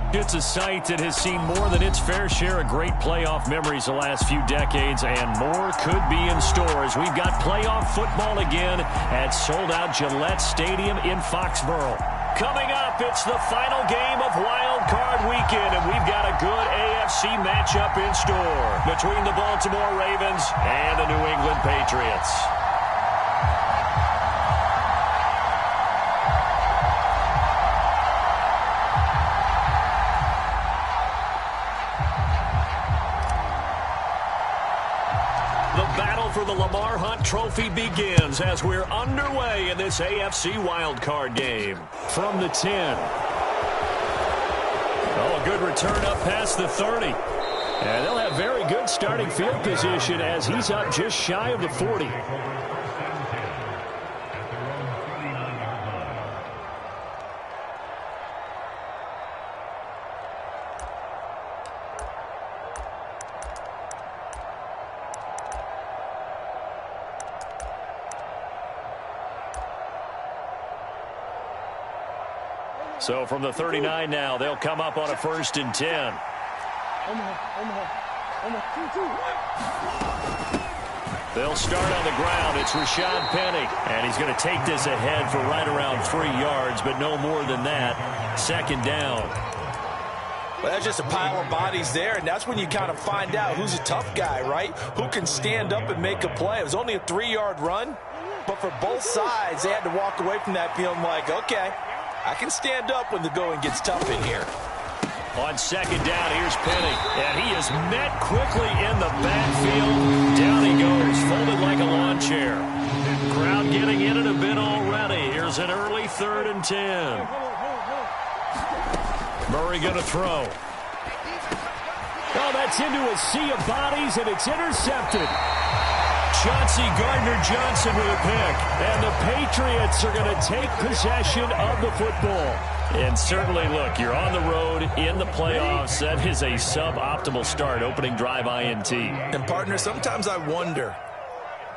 It's a site that has seen more than its fair share of great playoff memories the last few decades, and more could be in store as we've got playoff football again at sold-out Gillette Stadium in Foxborough. Coming up, it's the final game of Wildcard Weekend, and we've got a good AFC matchup in store between the Baltimore Ravens and the New England Patriots. For the Lamar Hunt Trophy begins as we're underway in this AFC wildcard game. From the 10. Oh, a good return up past the 30. And they'll have very good starting field position as he's up just shy of the 40. So from the 39 now, they'll come up on a 1st and 10. They'll start on the ground. It's Rashad Penny. And he's going to take this ahead for right around 3 yards, but no more than that. 2nd down. Well, that's just a pile of bodies there, and that's when you kind of find out who's a tough guy, right? Who can stand up and make a play. It was only a 3-yard run, but for both sides, they had to walk away from that feeling like, okay, I can stand up when the going gets tough in here. On 2nd down, here's Penny. And he is met quickly in the backfield. Down he goes, folded like a lawn chair. Crowd getting in it a bit already. Here's an early 3rd and 10. Murray going to throw. Oh, that's into a sea of bodies, and it's intercepted. Chauncey Gardner-Johnson with a pick. And the Patriots are going to take possession of the football. And certainly, look, you're on the road in the playoffs. That is a suboptimal start, opening drive INT. And, partner, sometimes I wonder,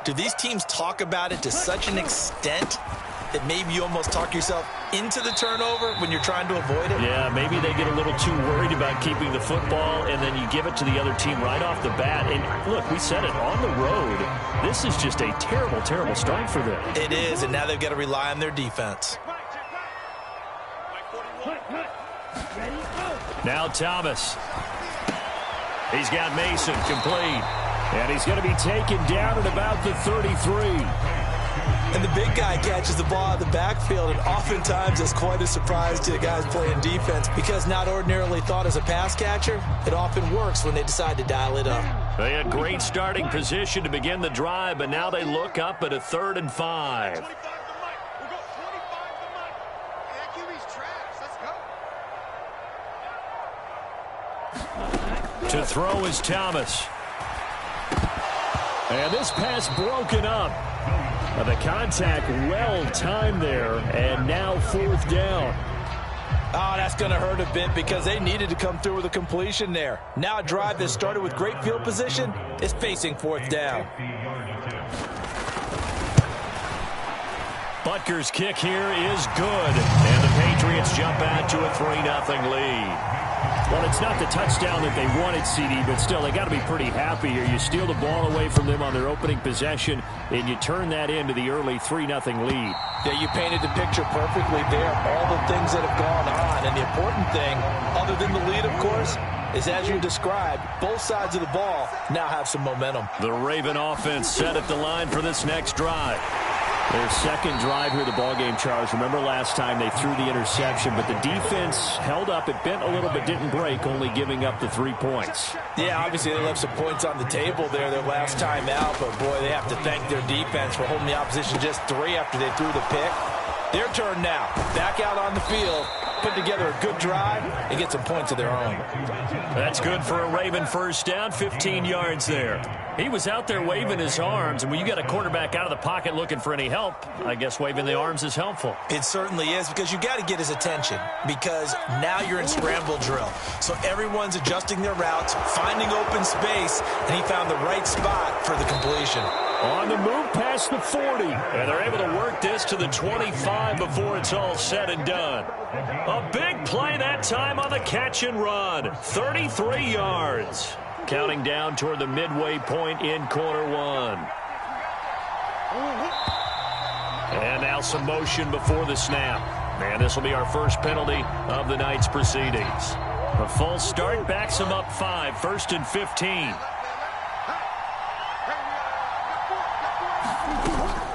do these teams talk about it to such an extent that maybe you almost talk yourself into the turnover when you're trying to avoid it? Yeah, maybe they get a little too worried about keeping the football, and then you give it to the other team right off the bat. And, look, we said it, on the road, this is just a terrible, terrible start for them. It is, and now they've got to rely on their defense. Now Thomas. He's got Mason complete. And he's going to be taken down at about the 33. And the big guy catches the ball out of the backfield, and oftentimes it's quite a surprise to the guys playing defense because not ordinarily thought as a pass catcher, it often works when they decide to dial it up. They had great starting position to begin the drive, but now they look up at a 3rd and 5. To throw is Thomas. And this pass broken up. The contact well timed there, and now 4th down. Oh, that's going to hurt a bit because they needed to come through with a completion there. Now a drive that started with great field position is facing 4th down. Butker's kick here is good, and the Patriots jump out to a 3-0 lead. Well, it's not the touchdown that they wanted, CD, but still, they got to be pretty happy here. You steal the ball away from them on their opening possession, and you turn that into the early 3-0 lead. Yeah, you painted the picture perfectly there. All the things that have gone on, and the important thing, other than the lead, of course, is as you described, both sides of the ball now have some momentum. The Raven offense set at the line for this next drive. Their 2nd drive here, the ballgame, Charles. Remember last time they threw the interception, but the defense held up. It bent a little bit, didn't break, only giving up the 3 points. Yeah, obviously they left some points on the table there their last time out, but boy, they have to thank their defense for holding the opposition just 3 after they threw the pick. Their turn now. Back out on the field, put together a good drive, and get some points of their own. That's good for a Raven 1st down, 15 yards there. He was out there waving his arms, and when you got a quarterback out of the pocket looking for any help, I guess waving the arms is helpful. It certainly is, because you got to get his attention, because now you're in scramble drill. So everyone's adjusting their routes, finding open space, and he found the right spot for the completion. On the move past the 40. And they're able to work this to the 25 before it's all said and done. A big play that time on the catch and run. 33 yards. Counting down toward the midway point in quarter one. And now some motion before the snap. And this will be our first penalty of the night's proceedings. A false start backs him up 5, 1st and 15.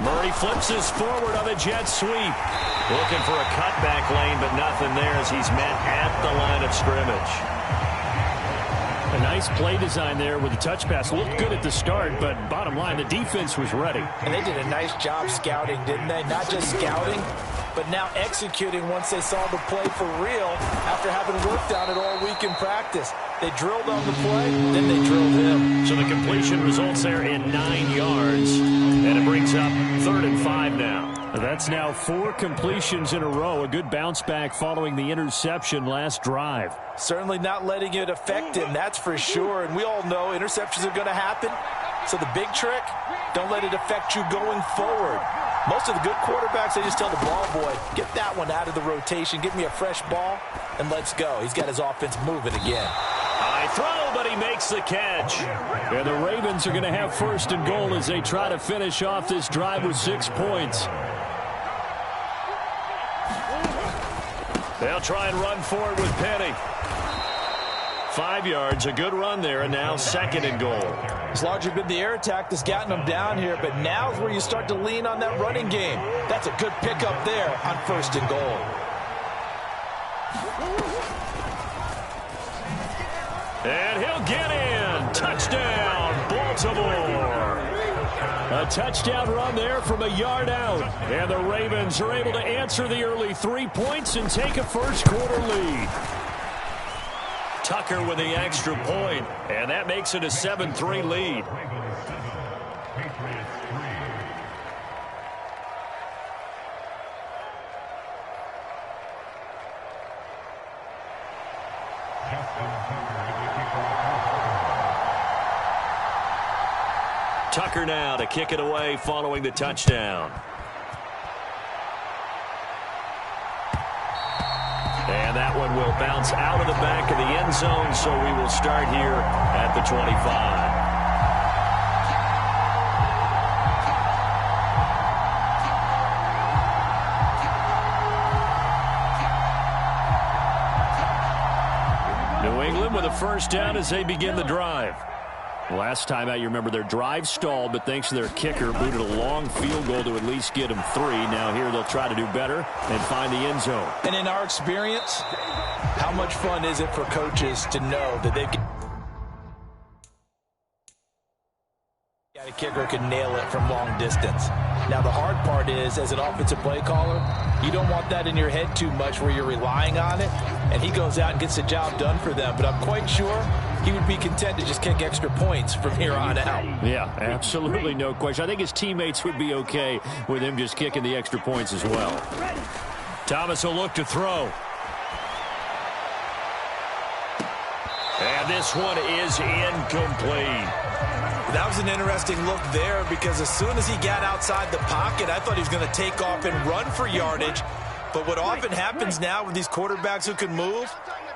Murray flips his forward on the jet sweep. Looking for a cutback lane, but nothing there as he's met at the line of scrimmage. A nice play design there with the touch pass. Looked good at the start, but bottom line, the defense was ready. And they did a nice job scouting, didn't they? Not just scouting, but now executing once they saw the play for real after having worked on it all week in practice. They drilled on the play, then they drilled him. So the completion results there in 9 yards, and it brings up 3rd and 5 now. That's now 4 completions in a row. A good bounce back following the interception last drive. Certainly not letting it affect him, that's for sure. And we all know interceptions are going to happen. So the big trick, don't let it affect you going forward. Most of the good quarterbacks, they just tell the ball boy, get that one out of the rotation, give me a fresh ball, and let's go. He's got his offense moving again. High throw, but he makes the catch. And the Ravens are going to have 1st and goal as they try to finish off this drive with 6 points. They'll try and run for it with Penny. 5 yards, a good run there, and now 2nd and goal. It's largely been the air attack that's gotten them down here, but now is where you start to lean on that running game. That's a good pickup there on 1st and goal. And he'll get in. Touchdown, Baltimore. A touchdown run there from a yard out. And the Ravens are able to answer the early 3 points and take a first-quarter lead. Tucker with the extra point, and that makes it a 7-3 lead. Tucker now to kick it away following the touchdown. And that one will bounce out of the back of the end zone, so we will start here at the 25. New England with a first down as they begin the drive. Last time out, you remember their drive stalled, but thanks to their kicker, booted a long field goal to at least get them 3. Now here they'll try to do better and find the end zone. And in our experience, how much fun is it for coaches to know that they've got a kicker who can nail it from long distance? Now the hard part is, as an offensive play caller, you don't want that in your head too much where you're relying on it, and he goes out and gets the job done for them. But I'm quite sure he would be content to just kick extra points from here on out. Yeah, absolutely no question. I think his teammates would be okay with him just kicking the extra points as well. Thomas will look to throw. And this one is incomplete. That was an interesting look there because as soon as he got outside the pocket, I thought he was going to take off and run for yardage. But what often happens now with these quarterbacks who can move,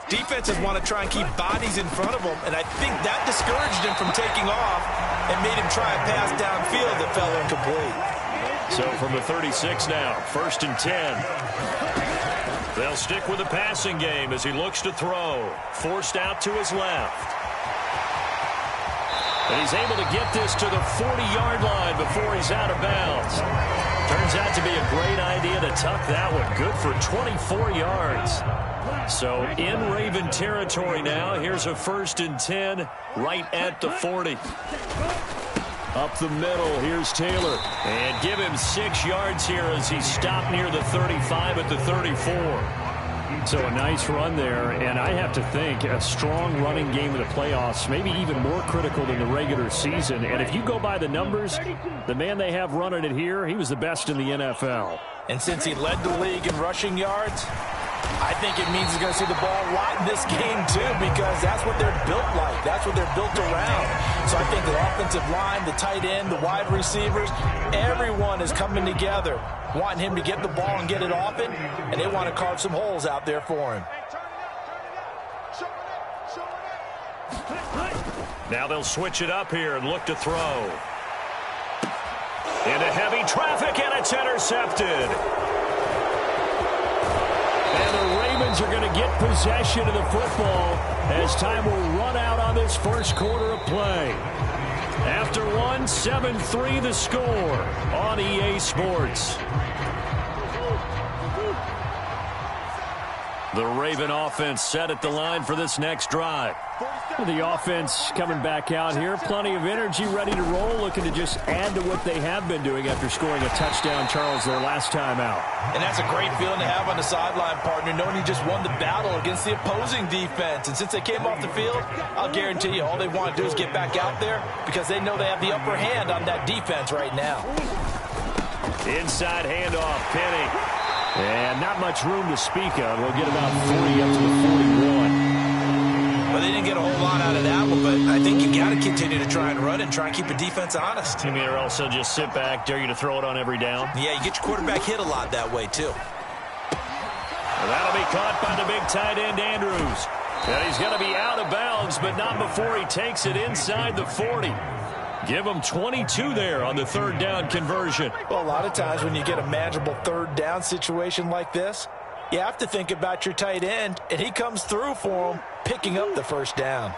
defenses want to try and keep bodies in front of them, and I think that discouraged him from taking off and made him try a pass downfield that fell incomplete. So from the 36 now, 1st and 10. They'll stick with the passing game as he looks to throw. Forced out to his left. And he's able to get this to the 40-yard line before he's out of bounds. Turns out to be a great idea to tuck that one. Good for 24 yards. So in Raven territory now. Here's a 1st and 10 right at the 40. Up the middle, here's Taylor. And give him 6 yards here as he stopped near the 35 at the 34. So a nice run there, and I have to think a strong running game in the playoffs, maybe even more critical than the regular season. And if you go by the numbers, the man they have running it here, he was the best in the NFL. And since he led the league in rushing yards, I think it means he's going to see the ball a lot in this game, too, because that's what they're built like. That's what they're built around. So I think the offensive line, the tight end, the wide receivers, everyone is coming together, wanting him to get the ball and get it often, and they want to carve some holes out there for him. Now they'll switch it up here and look to throw. Into heavy traffic, and it's intercepted. And the Ravens are going to get possession of the football as time will run out on this first quarter of play. After one, 7-3 the score on EA Sports. The Raven offense set at the line for this next drive. The offense coming back out here. Plenty of energy, ready to roll, looking to just add to what they have been doing after scoring a touchdown, Charles, their last time out. And that's a great feeling to have on the sideline, partner, knowing you just won the battle against the opposing defense. And since they came off the field, I'll guarantee you all they want to do is get back out there because they know they have the upper hand on that defense right now. Inside handoff, Penny. And not much room to speak of. We'll get about 40 up to the 41. Well, they didn't get a whole lot out of that one, but I think you got to continue to try and run and try and keep the defense honest. You mean or also just sit back, dare you to throw it on every down? Yeah, you get your quarterback hit a lot that way, too. Well, that'll be caught by the big tight end, Andrews. And he's going to be out of bounds, but not before he takes it inside the 40. Give him 22 there on the third down conversion. Well, a lot of times when you get a manageable third down situation like this, you have to think about your tight end, and he comes through for him, picking up the first down.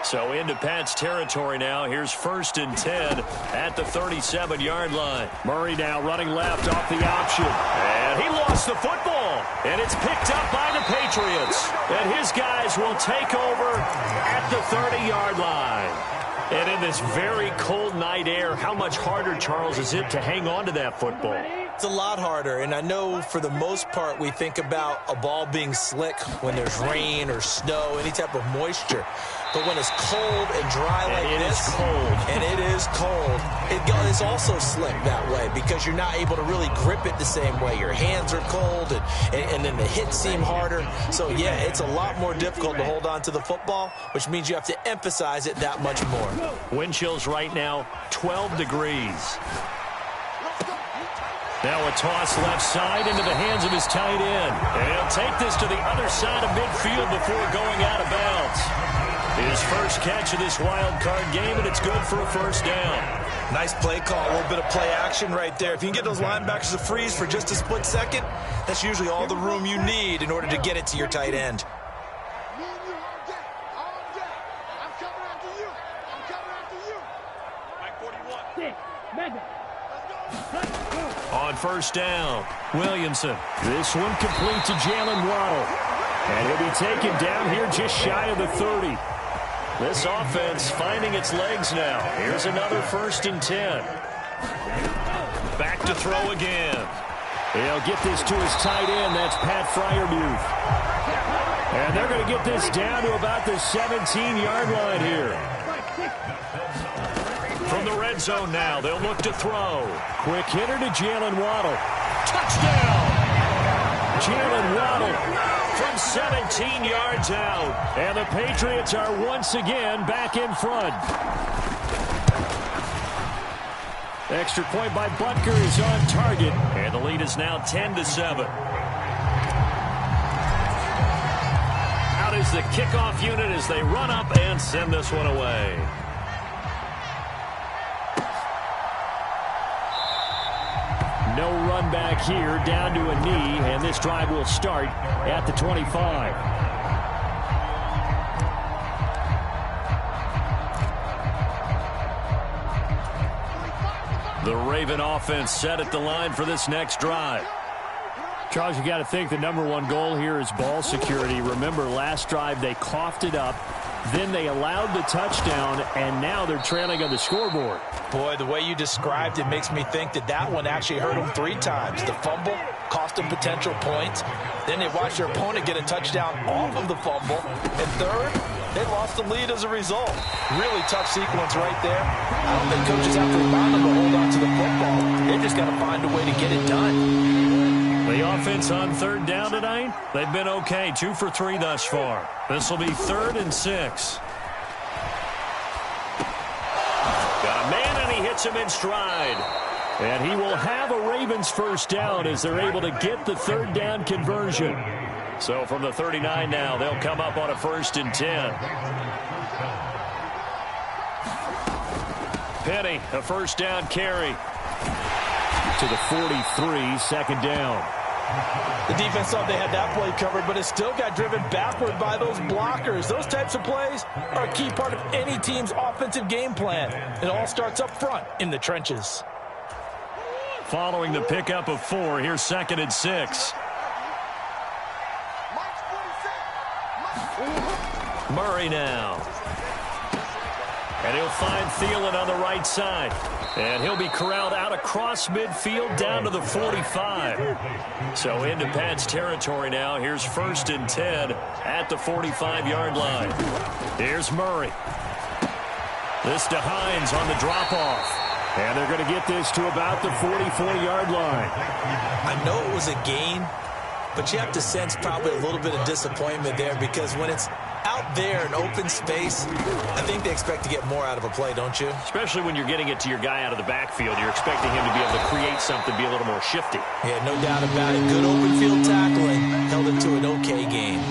So into Pat's territory now. Here's 1st and 10 at the 37-yard line. Murray now running left off the option. And he lost the football. And it's picked up by the Patriots. And his guys will take over at the 30-yard line. And in this very cold night air, how much harder, Charles, is it to hang on to that football? It's a lot harder, and I know for the most part we think about a ball being slick when there's rain or snow, any type of moisture. But when it's cold and dry like this, and it is cold, it's also slick that way because you're not able to really grip it the same way. Your hands are cold, and then the hits seem harder. So, yeah, it's a lot more difficult to hold on to the football, which means you have to emphasize it that much more. Wind chills right now, 12 degrees. Now a toss left side into the hands of his tight end. And he'll take this to the other side of midfield before going out of bounds. His first catch of this wild card game, and it's good for a first down. Nice play call, a little bit of play action right there. If you can get those linebackers to freeze for just a split second, that's usually all the room you need in order to get it to your tight end. On first down, Williamson. This one complete to Jalen Waddle. And he'll be taken down here just shy of the 30. This offense finding its legs now. Here's another 1st and 10. Back to throw again. He'll get this to his tight end. That's Pat Freiermuth. And they're going to get this down to about the 17-yard line here. From the red zone now, they'll look to throw. Quick hitter to Jalen Waddle. Touchdown! Jalen Waddle from 17 yards out. And the Patriots are once again back in front. Extra point by Butker is on target. And the lead is now 10-7. Out is the kickoff unit as they run up and send this one away. No run back here, down to a knee, and this drive will start at the 25. The Raven offense set at the line for this next drive. Charles, you got to think the #1 goal here is ball security. Remember, last drive they coughed it up. Then they allowed the touchdown, and now they're trailing on the scoreboard. Boy, the way you described it makes me think that one actually hurt them 3 times. The fumble cost them potential points. Then they watched their opponent get a touchdown off of the fumble. And third, they lost the lead as a result. Really tough sequence right there. I don't think coaches have to remind them to hold on to the football. They just got to find a way to get it done. The offense on third down tonight, they've been okay. 2 for 3 thus far. This will be 3rd and 6. Got a man, and he hits him in stride. And he will have a Ravens first down as they're able to get the 3rd down conversion. So from the 39 now, they'll come up on a 1st and 10. Penny, a 1st down carry. To the 43, 2nd down. The defense thought they had that play covered, but it still got driven backward by those blockers. Those types of plays are a key part of any team's offensive game plan. It all starts up front in the trenches. Following the pickup of 4, here's 2nd and 6. Murray now. And he'll find Thielen on the right side. And he'll be corralled out across midfield down to the 45. So into Pat's territory now. Here's 1st and 10 at the 45-yard line. Here's Murray. This to Hines on the drop-off. And they're going to get this to about the 44-yard line. I know it was a gain, but you have to sense probably a little bit of disappointment there because when it's out there in open space, I think they expect to get more out of a play, don't you? Especially when you're getting it to your guy out of the backfield. You're expecting him to be able to create something, be a little more shifty. Yeah, no doubt about it. Good open field tackling. Held it to an okay game.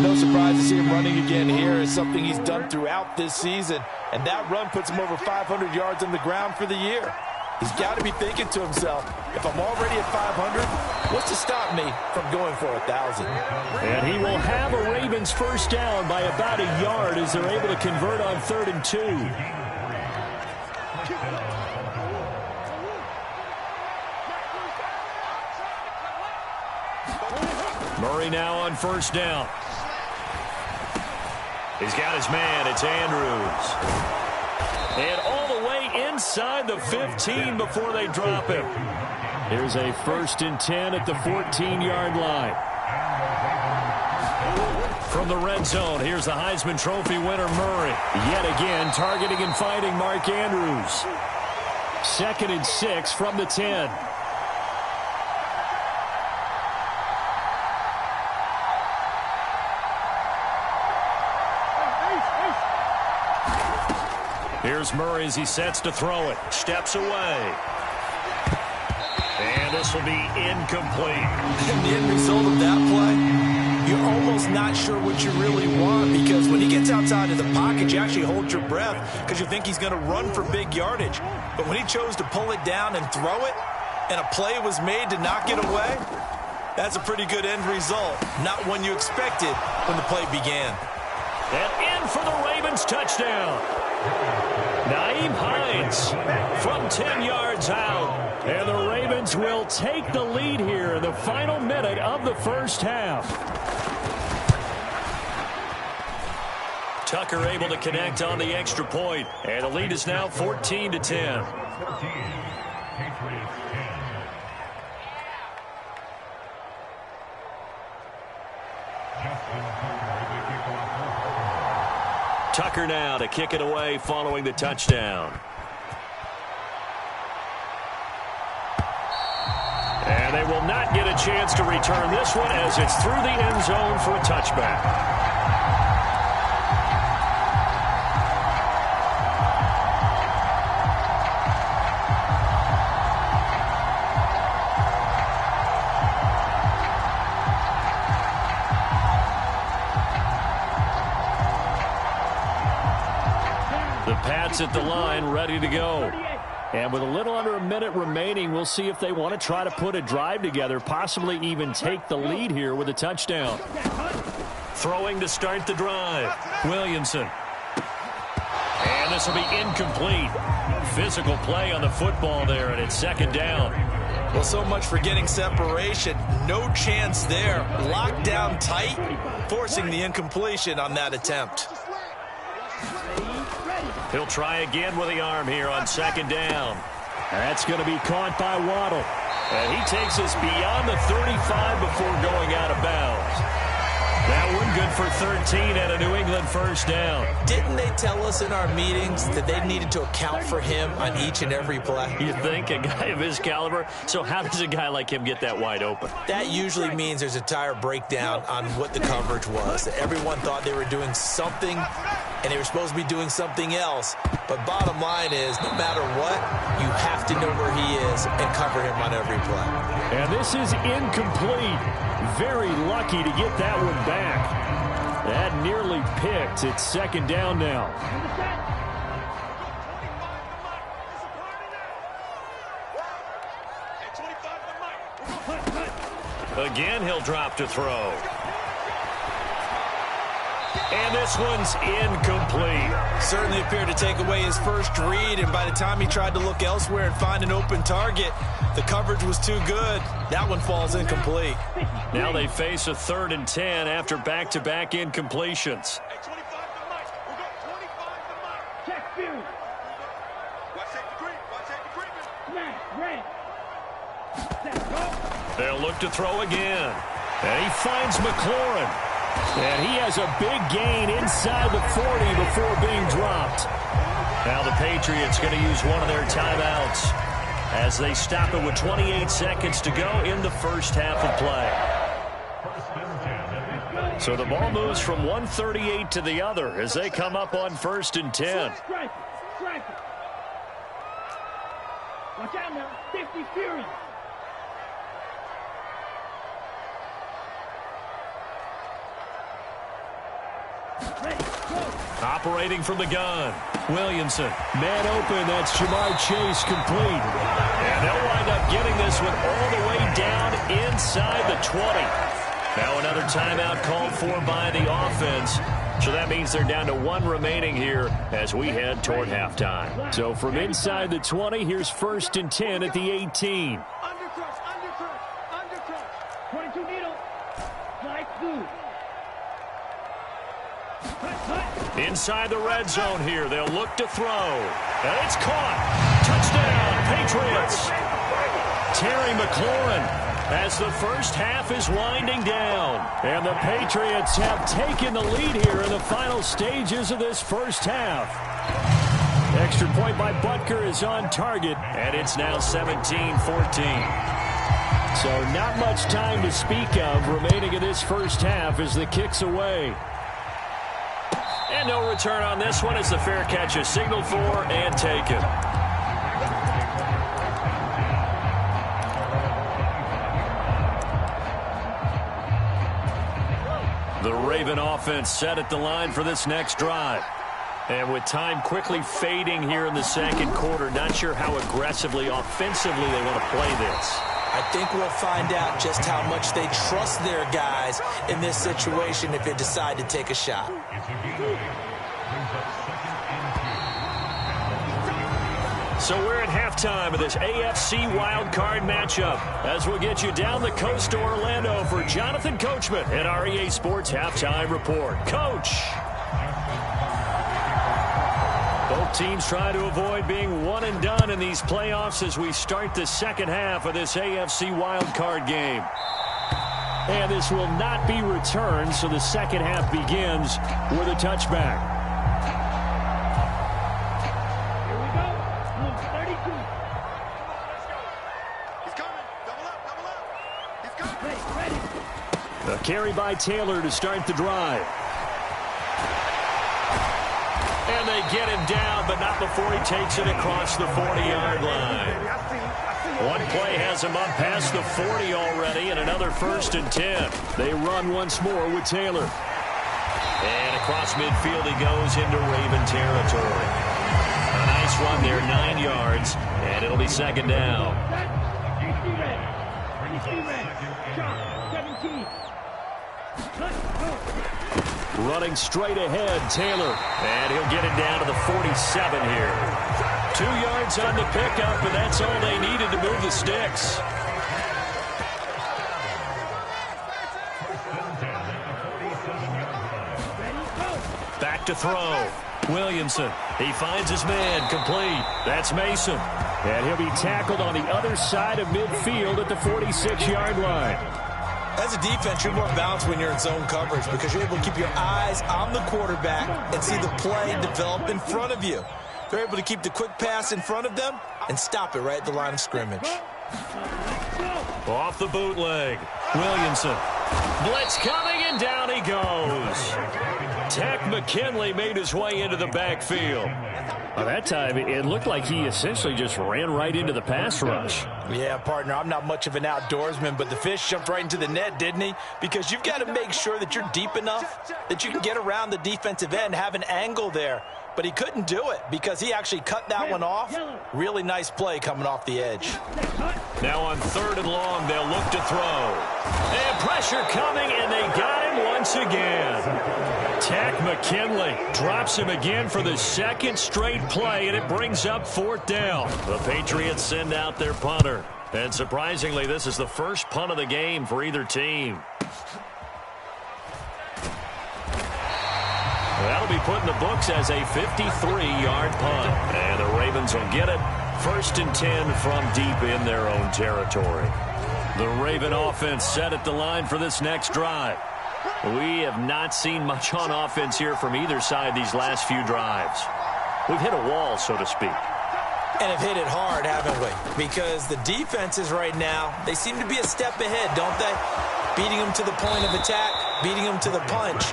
No surprise to see him running again here. It's something he's done throughout this season. And that run puts him over 500 yards on the ground for the year. He's got to be thinking to himself, if I'm already at 500, what's to stop me from going for 1,000? And he will have a Ravens first down by about a yard as they're able to convert on 3rd and 2. Murray now on 1st down. He's got his man. It's Andrews. And all the way inside the 15 before they drop him. Here's a 1st and 10 at the 14-yard line. From the red zone, here's the Heisman Trophy winner, Murray. Yet again, targeting and finding Mark Andrews. 2nd and 6 from the 10. Here's Murray as he sets to throw it. Steps away. And this will be incomplete. And the end result of that play, you're almost not sure what you really want because when he gets outside of the pocket, you actually hold your breath because you think he's going to run for big yardage. But when he chose to pull it down and throw it, and a play was made to knock it away, that's a pretty good end result. Not one you expected when the play began. And in for the Ravens touchdown. Nyheim Hines from 10 yards out. And the Ravens will take the lead here in the final minute of the first half. Tucker able to connect on the extra point. And the lead is now 14-10. Tucker now to kick it away following the touchdown. And they will not get a chance to return this one as it's through the end zone for a touchback. The Pats at the line, ready to go. And with a little under a minute remaining, we'll see if they want to try to put a drive together, possibly even take the lead here with a touchdown. Throwing to start the drive, Williamson. And this will be incomplete. Physical play on the football there, and it's 2nd down. Well, so much for getting separation. No chance there. Locked down tight, forcing the incompletion on that attempt. He'll try again with the arm here on 2nd down. That's going to be caught by Waddle. And he takes us beyond the 35 before going out of bounds. That one good for 13 and a New England first down. Didn't they tell us in our meetings that they needed to account for him on each and every play? You think? A guy of his caliber? So how does a guy like him get that wide open? That usually means there's a tire breakdown on what the coverage was. Everyone thought they were doing something, and they were supposed to be doing something else. But bottom line is, no matter what, you have to know where he is and cover him on every play. And this is incomplete. Very lucky to get that one back. That nearly picked. It's second down now. Again, he'll drop to throw. And this one's incomplete. Certainly appeared to take away his first read, and by the time he tried to look elsewhere and find an open target, the coverage was too good. That one falls incomplete. Now they face a 3rd and 10 after back-to-back incompletions. They'll look to throw again. And he finds McLaurin. And he has a big gain inside the 40 before being dropped. Now the Patriots going to use one of their timeouts as they stop it with 28 seconds to go in the first half of play. So the ball moves from 138 to the other as they come up on 1st and 10. Watch out now, 50 Fury. Operating from the gun. Williamson. Man open. That's Jamar Chase complete. And they'll wind up getting this one all the way down inside the 20. Now another timeout called for by the offense. So that means they're down to 1 remaining here as we head toward halftime. So from inside the 20, here's 1st and 10 at the 18. Undercrush. 22 needle. Like blue. Inside the red zone here. They'll look to throw. And it's caught. Touchdown, Patriots. Terry McLaurin as the first half is winding down. And the Patriots have taken the lead here in the final stages of this first half. Extra point by Butker is on target. And it's now 17-14. So not much time to speak of remaining in this first half as the kick's away. And no return on this one as the fair catch is signaled for and taken. The Raven offense set at the line for this next drive. And with time quickly fading here in the second quarter, not sure how aggressively, offensively they want to play this. I think we'll find out just how much they trust their guys in this situation if they decide to take a shot. So we're at halftime of this AFC Wildcard matchup as we'll get you down the coast to Orlando for Jonathan Coachman at our EA Sports Halftime Report. Coach! Both teams try to avoid being one and done in these playoffs as we start the second half of this AFC wildcard game. And this will not be returned, so the second half begins with a touchback. Here we go. Move 32. He's coming. Double up. He's coming. Ready. A carry by Taylor to start the drive. And they get him down, but not before he takes it across the 40-yard line. One play has him up past the 40 already, and another 1st and 10. They run once more with Taylor. And across midfield he goes into Raven territory. A nice run there, 9 yards, and it'll be second down. Running straight ahead, Taylor. And he'll get it down to the 47 here. 2 yards on the pickup, and that's all they needed to move the sticks. Back to throw. Williamson. He finds his man, complete. That's Mason. And he'll be tackled on the other side of midfield at the 46-yard line. As a defense, you're more balanced when you're in zone coverage because you're able to keep your eyes on the quarterback and see the play develop in front of you. They're able to keep the quick pass in front of them and stop it right at the line of scrimmage. Off the bootleg. Williamson. Blitz coming, and down he goes. Tech McKinley made his way into the backfield. Well, that time, it looked like he essentially just ran right into the pass rush. Yeah, partner, I'm not much of an outdoorsman, but the fish jumped right into the net, didn't he? Because you've got to make sure that you're deep enough that you can get around the defensive end, have an angle there. But he couldn't do it because he actually cut that one off. Really nice play coming off the edge. Now on 3rd and long, they'll look to throw. And pressure coming, and they got him once again. Tech McKinley drops him again for the 2nd straight play, and it brings up 4th down. The Patriots send out their punter. And surprisingly, this is the first punt of the game for either team. That'll be put in the books as a 53-yard punt. And the Ravens will get it. 1st and 10 from deep in their own territory. The Raven offense set at the line for this next drive. We have not seen much on offense here from either side these last few drives. We've hit a wall, so to speak. And have hit it hard, haven't we? Because the defenses right now, they seem to be a step ahead, don't they? Beating them to the point of attack, beating them to the punch.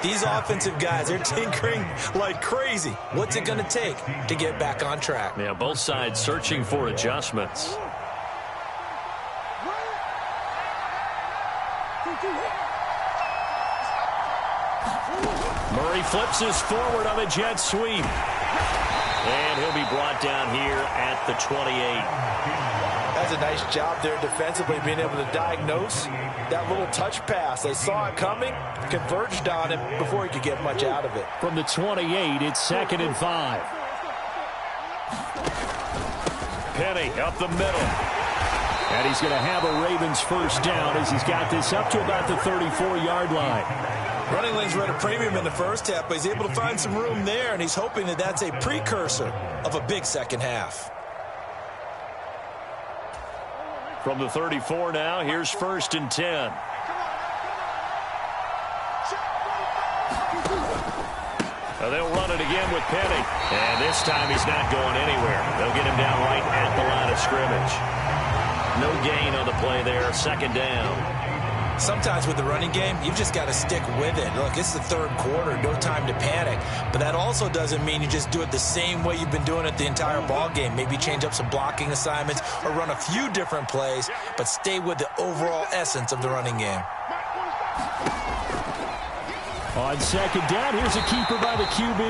These offensive guys, they're tinkering like crazy. What's it going to take to get back on track? Yeah, both sides searching for adjustments. Murray flips us forward on a jet sweep. And he'll be brought down here at the 28. That's a nice job there defensively, being able to diagnose that little touch pass. They saw it coming, converged on him before he could get much out of it. From the 28, it's 2nd and 5. Penny up the middle. And he's going to have a Ravens 1st down as he's got this up to about the 34-yard line. Running lanes were at a premium in the first half, but he's able to find some room there, and he's hoping that that's a precursor of a big second half. From the 34 now, here's 1st and 10. They'll run it again with Penny. And this time he's not going anywhere. They'll get him down right at the line of scrimmage. No gain on the play there, 2nd down. Sometimes with the running game, you've just got to stick with it. Look, it's the 3rd quarter, no time to panic. But that also doesn't mean you just do it the same way you've been doing it the entire ball game. Maybe change up some blocking assignments or run a few different plays, but stay with the overall essence of the running game. On 2nd down, here's a keeper by the QB.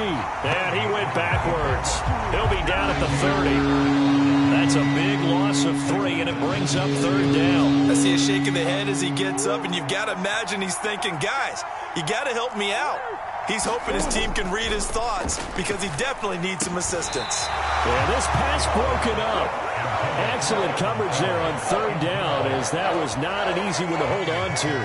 And he went backwards. He'll be down at the 30. That's a big loss of 3, and it brings up 3rd down. I see a shake of the head as he gets up, and you've got to imagine he's thinking, guys, you got to help me out. He's hoping his team can read his thoughts because he definitely needs some assistance. Yeah, this pass broken up. Excellent coverage there on 3rd down, as that was not an easy one to hold on to.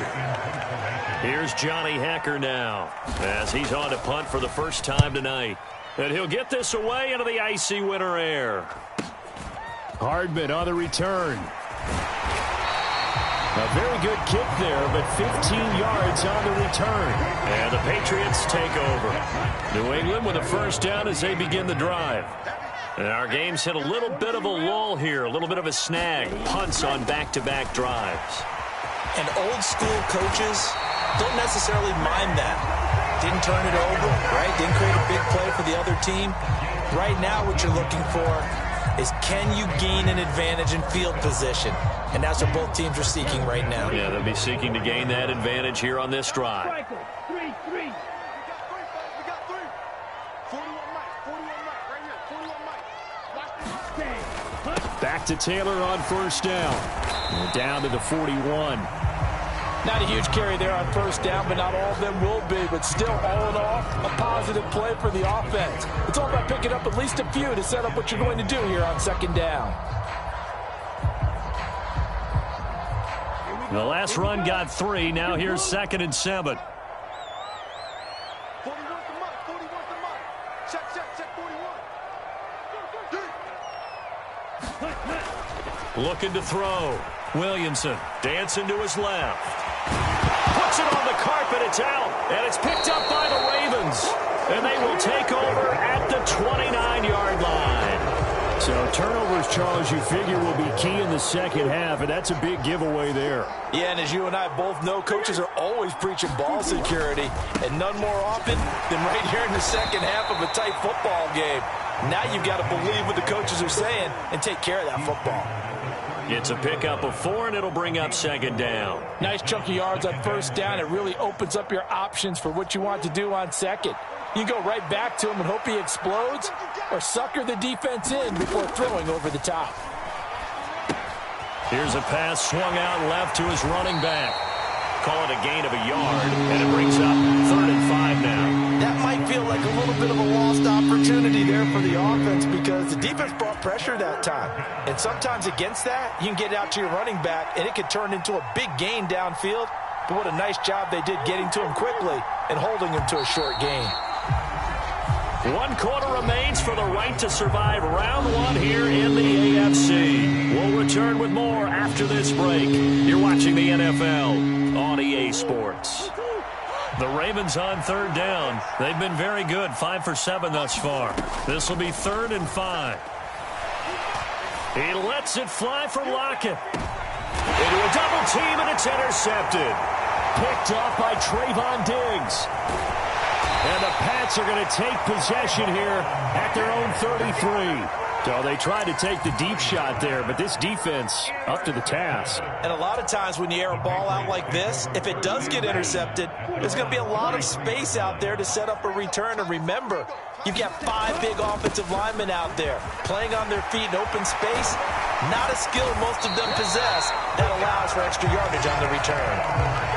Here's Johnny Hacker now as he's on to punt for the first time tonight. And he'll get this away into the icy winter air. Hardman on the return. A very good kick there, but 15 yards on the return. And the Patriots take over. New England with a 1st down as they begin the drive. And our game's hit a little bit of a lull here, a little bit of a snag. Punts on back-to-back drives. And old school coaches don't necessarily mind that. Didn't turn it over, right? Didn't create a big play for the other team. Right now what you're looking for is, can you gain an advantage in field position? And that's what both teams are seeking right now. Yeah, they'll be seeking to gain that advantage here on this drive. 3-3. We got 3. 41 Mike. 41 Mike. Right here. 41 Mike. Watch this. Back to Taylor on 1st down. We're down to the 41. Not a huge carry there on 1st down, but not all of them will be. But still, all in all, a positive play for the offense. It's all about picking up at least a few to set up what you're going to do here on 2nd down. The last run got 3. Now here's 2nd and 7. 41 to Mike. 41 to Mike. Check 41. Looking to throw. Williamson dancing to his left. puts it on the carpet. It's out, and it's picked up by the Ravens. And they will take over at the 29-yard line. So turnovers, Charles, you figure will be key in the second half, and that's a big giveaway there. Yeah, and as you and I both know, coaches are always preaching ball security, and none more often than right here in the second half of a tight football game. Now you've got to believe what the coaches are saying and take care of that football. It's a pickup of 4, and it'll bring up second down. Nice chunk of yards on first down. It really opens up your options for what you want to do on second. You go right back to him and hope he explodes, or sucker the defense in before throwing over the top. Here's a pass swung out left to his running back. Call it a gain of a yard, and it brings up 3rd and 5 now. That might feel like a little bit of a lost opportunity there for the offense because the defense brought pressure that time. And sometimes against that, you can get out to your running back, and it could turn into a big gain downfield. But what a nice job they did getting to him quickly and holding him to a short gain. 1 quarter remains for the right to survive round 1 here in the AFC. We'll return with more after this break. You're watching the NFL on EA Sports. The Ravens on 3rd down. They've been very good, 5 for 7 thus far. This will be 3rd and 5. He lets it fly for Lockett. Into a double team, and it's intercepted. Picked off by Trayvon Diggs. And the Pats are going to take possession here at their own 33. So they tried to take the deep shot there, but this defense up to the task. And a lot of times when you air a ball out like this, if it does get intercepted, there's going to be a lot of space out there to set up a return. And remember, you've got 5 big offensive linemen out there playing on their feet in open space. Not a skill most of them possess that allows for extra yardage on the return.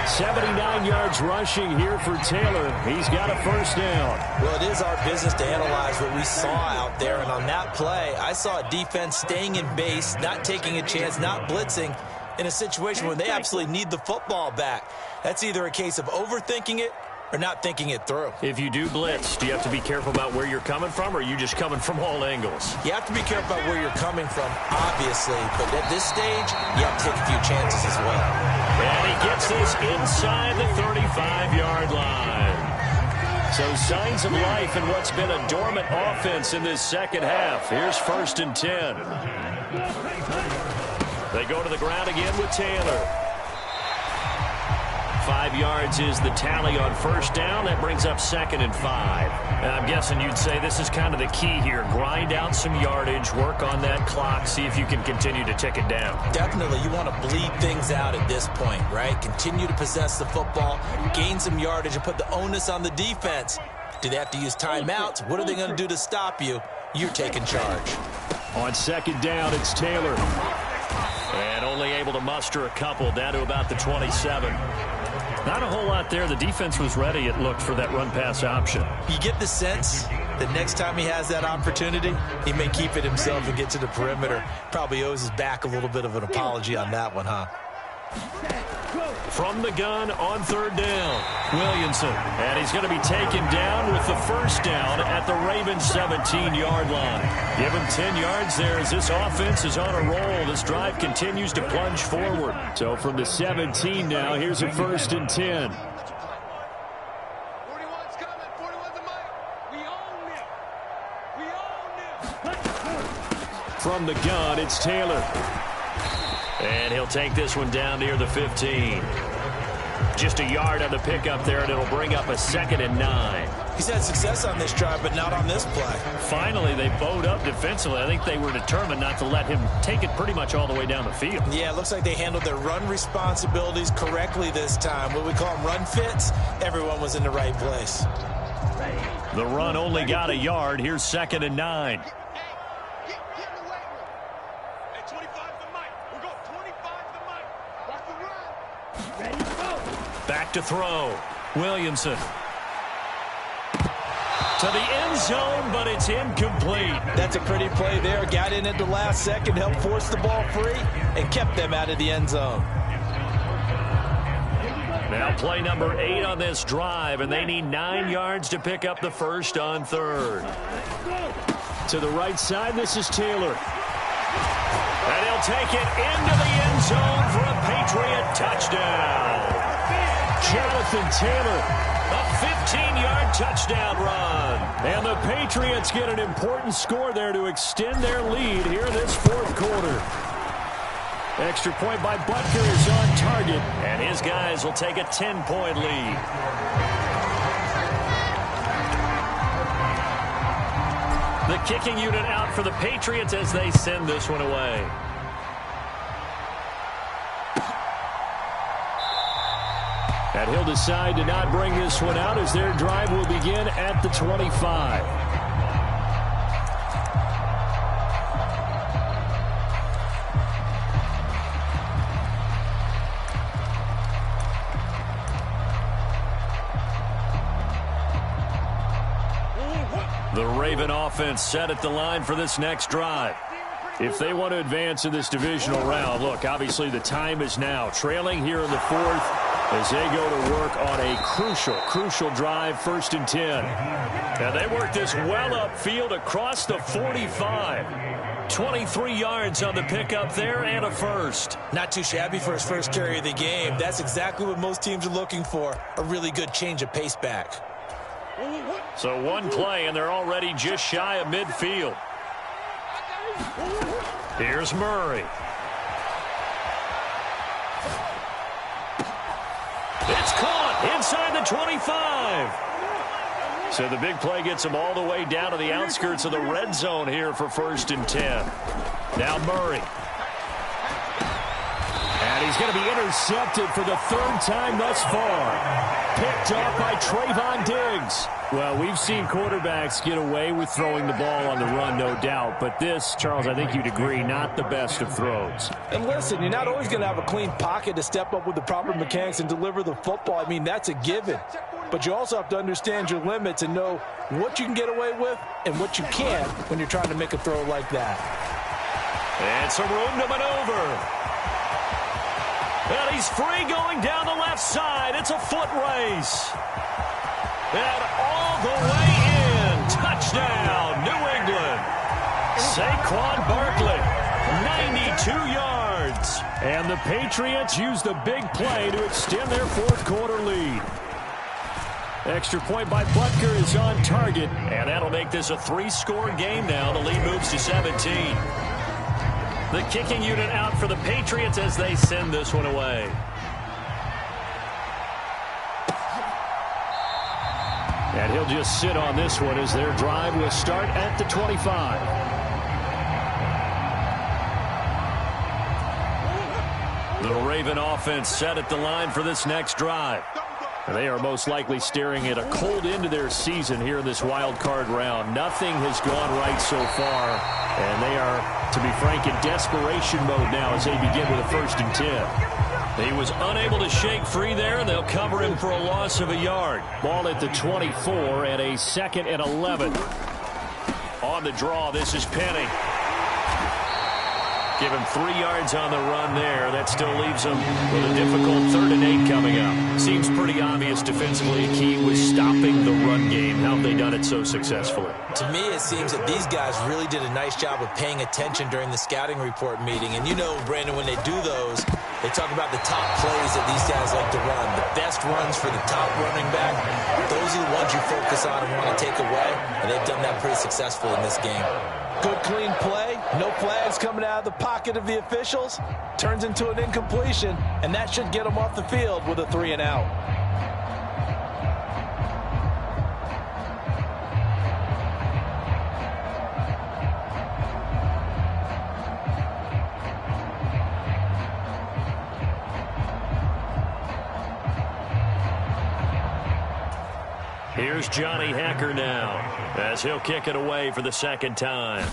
79 yards rushing here for Taylor. He's got a first down. Well, it is our business to analyze what we saw out there. And on that play, I saw a defense staying in base, not taking a chance, not blitzing in a situation where they absolutely need the football back. That's either a case of overthinking it or not thinking it through. If you do blitz, do you have to be careful about where you're coming from, or are you just coming from all angles? You have to be careful about where you're coming from, obviously. But at this stage, you have to take a few chances as well. And he gets this inside the 35-yard line. So signs of life in what's been a dormant offense in this second half. Here's 1st and 10. They go to the ground again with Taylor. 5 yards is the tally on first down. That brings up 2nd and 5. And I'm guessing you'd say this is kind of the key here. Grind out some yardage, work on that clock, see if you can continue to tick it down. Definitely. You want to bleed things out at this point, right? Continue to possess the football, gain some yardage, and put the onus on the defense. Do they have to use timeouts? What are they going to do to stop you? You're taking charge. On 2nd down, it's Taylor. And only able to muster a couple, down to about the 27. Not a whole lot there. The defense was ready, it looked, for that run-pass option. You get the sense that next time he has that opportunity, he may keep it himself and get to the perimeter. Probably owes his back a little bit of an apology on that one, huh? From the gun on 3rd down, Williamson. And he's going to be taken down with the first down at the Ravens' 17-yard line. Give him 10 yards there as this offense is on a roll. This drive continues to plunge forward. So from the 17 now, here's a 1st and 10. 41's coming. 41's a mic. We own it. We own it. From the gun, it's Taylor. And he'll take this one down near the 15. Just a yard on the pickup there, and it'll bring up a 2nd and 9. He's had success on this drive, but not on this play. Finally, they bowed up defensively. I think they were determined not to let him take it pretty much all the way down the field. Yeah, it looks like they handled their run responsibilities correctly this time. What we call them run fits, everyone was in the right place. The run only got a yard. Here's 2nd and 9. Back to throw. Williamson. To the end zone, but it's incomplete. That's a pretty play there. Got in at the last second, helped force the ball free, and kept them out of the end zone. Now play number 8 on this drive, and they need 9 yards to pick up the first on 3rd. To the right side, this is Taylor. And he'll take it into the end zone for a Patriot touchdown. Jonathan Taylor. A 15-yard touchdown run. And the Patriots get an important score there to extend their lead here this fourth quarter. Extra point by Butker is on target, and his guys will take a 10-point lead. The kicking unit out for the Patriots as they send this one away. And he'll decide to not bring this one out as their drive will begin at the 25. The Raven offense set at the line for this next drive. If they want to advance in this divisional round, look, obviously the time is now. Trailing here in the fourth as they go to work on a crucial drive, 1st and 10. Now they work this well upfield across the 45. 23 yards on the pickup there and a first. Not too shabby for his first carry of the game. That's exactly what most teams are looking for, a really good change of pace back. So one play, and they're already just shy of midfield. Here's Murray. It's caught inside the 25. So the big play gets him all the way down to the outskirts of the red zone here for 1st and 10. Now Murray. And he's going to be intercepted for the 3rd time thus far. Picked off by Trayvon Diggs. Well, we've seen quarterbacks get away with throwing the ball on the run, no doubt. But this, Charles, I think you'd agree, not the best of throws. And listen, you're not always going to have a clean pocket to step up with the proper mechanics and deliver the football. I mean, that's a given. But you also have to understand your limits and know what you can get away with and what you can't when you're trying to make a throw like that. And some room to maneuver. And he's free going down the left side. It's a foot race. And all the way in. Touchdown, New England. Saquon Barkley, 92 yards. And the Patriots use the big play to extend their fourth quarter lead. Extra point by Butker is on target. And that'll make this a 3-score game now. The lead moves to 17. The kicking unit out for the Patriots as they send this one away. And he'll just sit on this one as their drive will start at the 25. The Raven offense set at the line for this next drive. They are most likely staring at a cold end to their season here in this wild card round. Nothing has gone right so far, and they are, to be frank, in desperation mode now as they begin with a 1st and 10. He was unable to shake free there, and they'll cover him for a loss of a yard. Ball at the 24 and a 2nd and 11. On the draw, this is Penny. Give him 3 yards on the run there. That still leaves him with a difficult 3rd and 8 coming up. Seems pretty obvious defensively a key was stopping the run game. How have they done it so successfully? To me, it seems that these guys really did a nice job of paying attention during the scouting report meeting. And you know, Brandon, when they do those, they talk about the top plays that these guys like to run. The best runs for the top running back. Those are the ones you focus on and want to take away. And they've done that pretty successfully in this game. Good, clean play. No flags coming out of the pocket of the officials. Turns into an incompletion, and that should get them off the field with a 3 and out. Here's Johnny Hacker now as he'll kick it away for the 2nd time.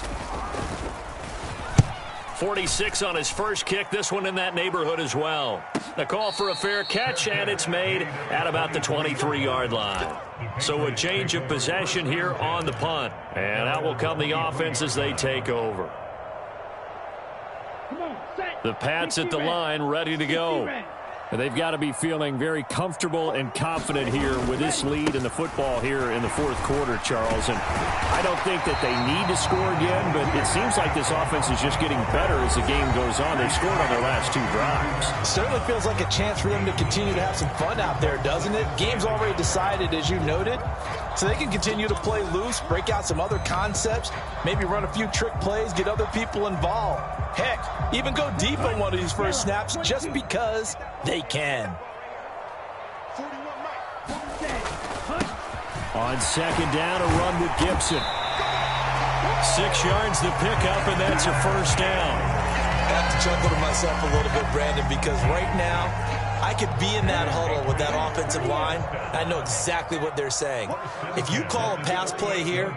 46 on his first kick. This one in that neighborhood as well. The call for a fair catch, and it's made at about the 23-yard line. So a change of possession here on the punt. And out will come the offense as they take over. The Pats at the line ready to go. They've got to be feeling very comfortable and confident here with this lead in the football here in the fourth quarter, Charles. And I don't think that they need to score again, but it seems like this offense is just getting better as the game goes on. They've scored on their last 2 drives. Certainly feels like a chance for them to continue to have some fun out there, doesn't it? Game's already decided, as you noted. So they can continue to play loose, break out some other concepts, maybe run a few trick plays, get other people involved. Heck, even go deep on one of these first snaps just because they can. On second down, a run with Gibson. 6 yards the pickup, and that's a first down. I have to chuckle to myself a little bit, Brandon, because right now I could be in that huddle with that offensive line. I know exactly what they're saying. If you call a pass play here,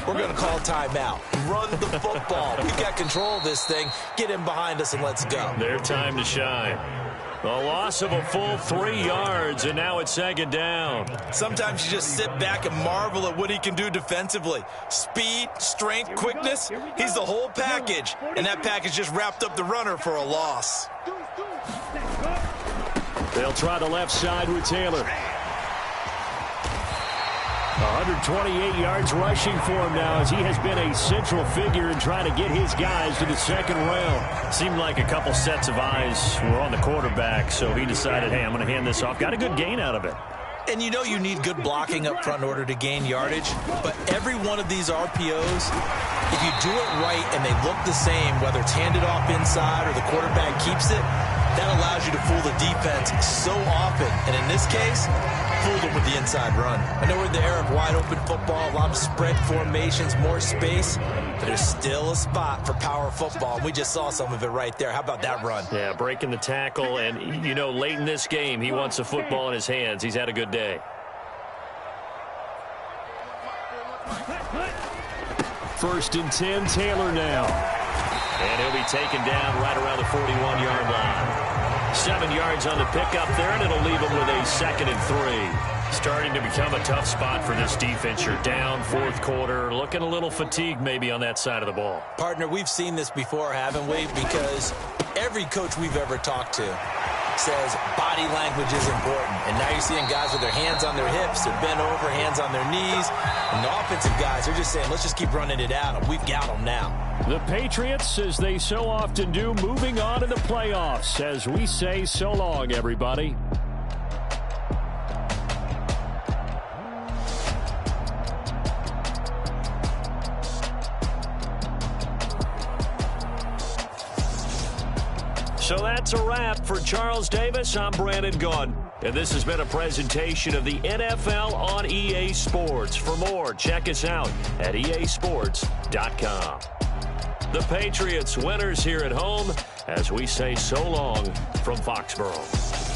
we're going to call timeout. Run the football. We've got control of this thing. Get in behind us and let's go. Their time to shine. A loss of a full 3 yards, and now it's second down. Sometimes you just sit back and marvel at what he can do defensively. Speed, strength, quickness, he's the whole package. And that package just wrapped up the runner for a loss. They'll try the left side with Taylor. 128 yards rushing for him now as he has been a central figure in trying to get his guys to the second round. Seemed like a couple sets of eyes were on the quarterback, so he decided, hey, I'm going to hand this off. Got a good gain out of it. And you know you need good blocking up front in order to gain yardage, but every one of these RPOs, if you do it right and they look the same, whether it's handed off inside or the quarterback keeps it, that allows you to fool the defense so often. And in this case, fooled them with the inside run. I know we're in the era of wide open football, a lot of spread formations, more space, but there's still a spot for power football. And we just saw some of it right there. How about that run? Yeah, breaking the tackle, and, you know, late in this game, he wants the football in his hands. He's had a good day. First and 10, Taylor now. And he'll be taken down right around the 41-yard line. 7 yards on the pickup there, and it'll leave him with a 2nd and 3. Starting to become a tough spot for this defense. You're down fourth quarter, looking a little fatigued maybe on that side of the ball. Partner, we've seen this before, haven't we? Because every coach we've ever talked to says body language is important. And now you're seeing guys with their hands on their hips, they're bent over, hands on their knees. And the offensive guys are just saying, let's just keep running it out, and we've got them now. The Patriots, as they so often do, moving on to the playoffs as we say so long, everybody. So that's a wrap for Charles Davis. I'm Brandon Gaudin, and this has been a presentation of the NFL on EA Sports. For more, check us out at easports.com. The Patriots winners here at home as we say so long from Foxborough.